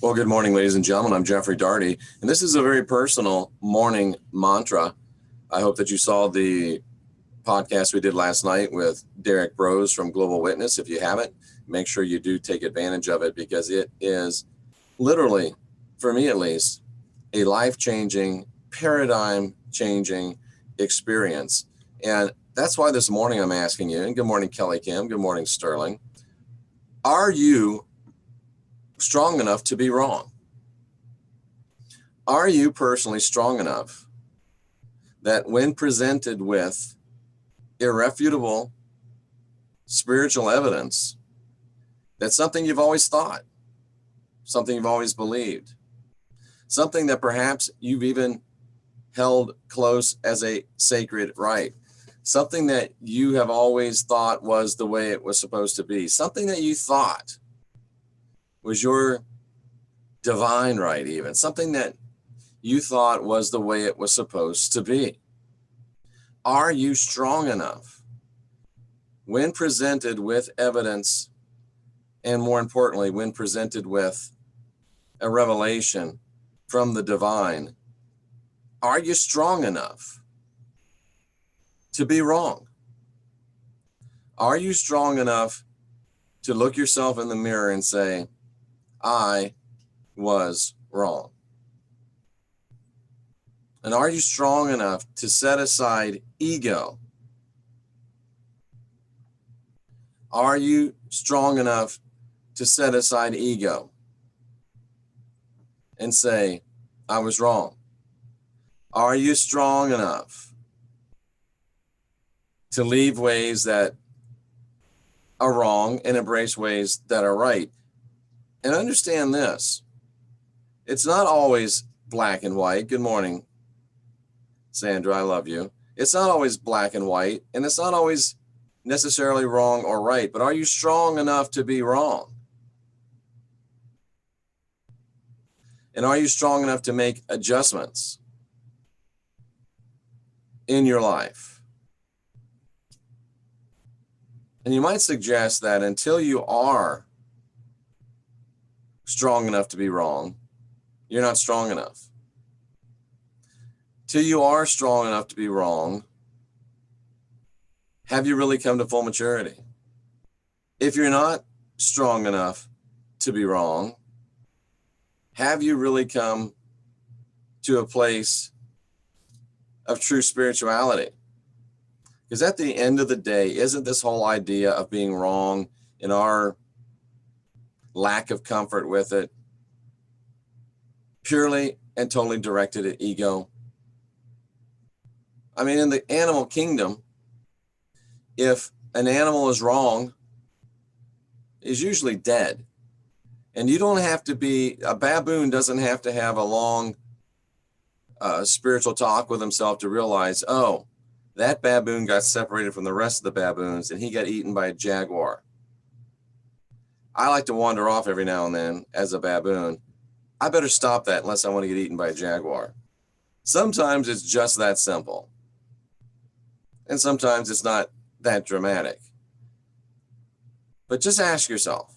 Well, good morning, ladies and gentlemen. I'm Jeffrey Daugherty, and this is a very personal morning mantra. I hope that you saw the podcast we did last night with Derek Brose from Global Witness. If you haven't, make sure you do take advantage of it, because it is literally, for me at least, a life-changing, paradigm-changing experience. And that's why this morning I'm asking you, and good morning, Kelly Kim, good morning, Sterling, are you strong enough to be wrong? Are you personally strong enough that when presented with irrefutable spiritual evidence, that's something you've always thought, something you've always believed, something that perhaps you've even held close as a sacred right, something that you have always thought was the way it was supposed to be, something that you thought was your divine right, even something that you thought was the way it was supposed to be? Are you strong enough when presented with evidence, and more importantly, when presented with a revelation from the divine? Are you strong enough to be wrong? Are you strong enough to look yourself in the mirror and say, I was wrong? And are you strong enough to set aside ego? Are you strong enough to set aside ego and say, I was wrong? Are you strong enough to leave ways that are wrong and embrace ways that are right? And understand this, it's not always black and white. Good morning, Sandra, I love you. It's not always black and white, and it's not always necessarily wrong or right, but are you strong enough to be wrong? And are you strong enough to make adjustments in your life? And you might suggest that until you are strong enough to be wrong, you're not strong enough. Till you are strong enough to be wrong, have you really come to full maturity? If you're not strong enough to be wrong, have you really come to a place of true spirituality? Because at the end of the day, isn't this whole idea of being wrong and our lack of comfort with it purely and totally directed at ego? I mean, in the animal kingdom, if an animal is wrong, is usually dead. And you don't have to be, a baboon doesn't have to have a long spiritual talk with himself to realize, oh, that baboon got separated from the rest of the baboons and he got eaten by a jaguar. I like to wander off every now and then as a baboon. I better stop that unless I want to get eaten by a jaguar. Sometimes it's just that simple. And sometimes it's not that dramatic. But just ask yourself,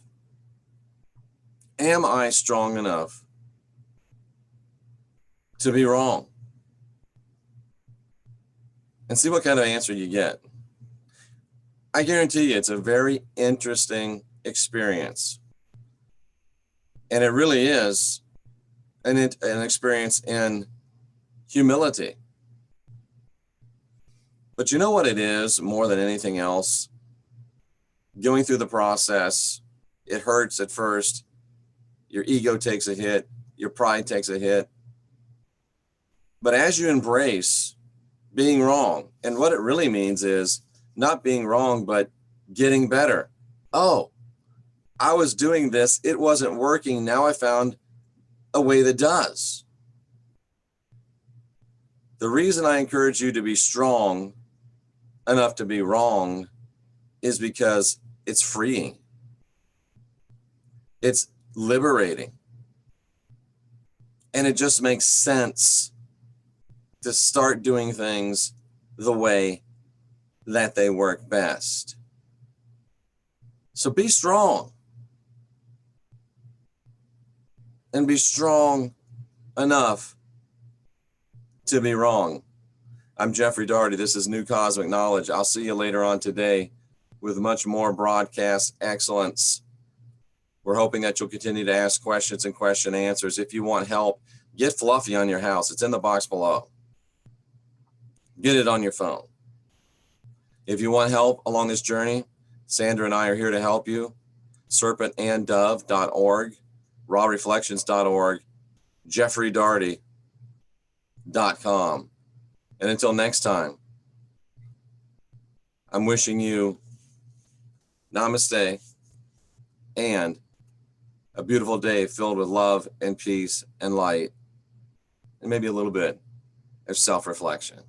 am I strong enough to be wrong? And see what kind of answer you get. I guarantee you it's a very interesting experience. And it really is an experience in humility. But you know what it is more than anything else? Going through the process, it hurts at first. Your ego takes a hit. Your pride takes a hit. But as you embrace being wrong, and what it really means is not being wrong, but getting better. Oh, I was doing this. It wasn't working. Now I found a way that does. The reason I encourage you to be strong enough to be wrong is because it's freeing. It's liberating. And it just makes sense to start doing things the way that they work best. So be strong. and be strong enough to be wrong. I'm Jeffrey Daugherty. This is New Cosmic Knowledge. I'll see you later on today with much more broadcast excellence. We're hoping that you'll continue to ask questions and question answers. If you want help, get Fluffy on your house. It's in the box below. Get it on your phone. If you want help along this journey, Sandra and I are here to help you. serpentanddove.org, rawreflections.org, jeffreydaugherty.com. And until next time, I'm wishing you namaste and a beautiful day filled with love and peace and light, and maybe a little bit of self-reflection.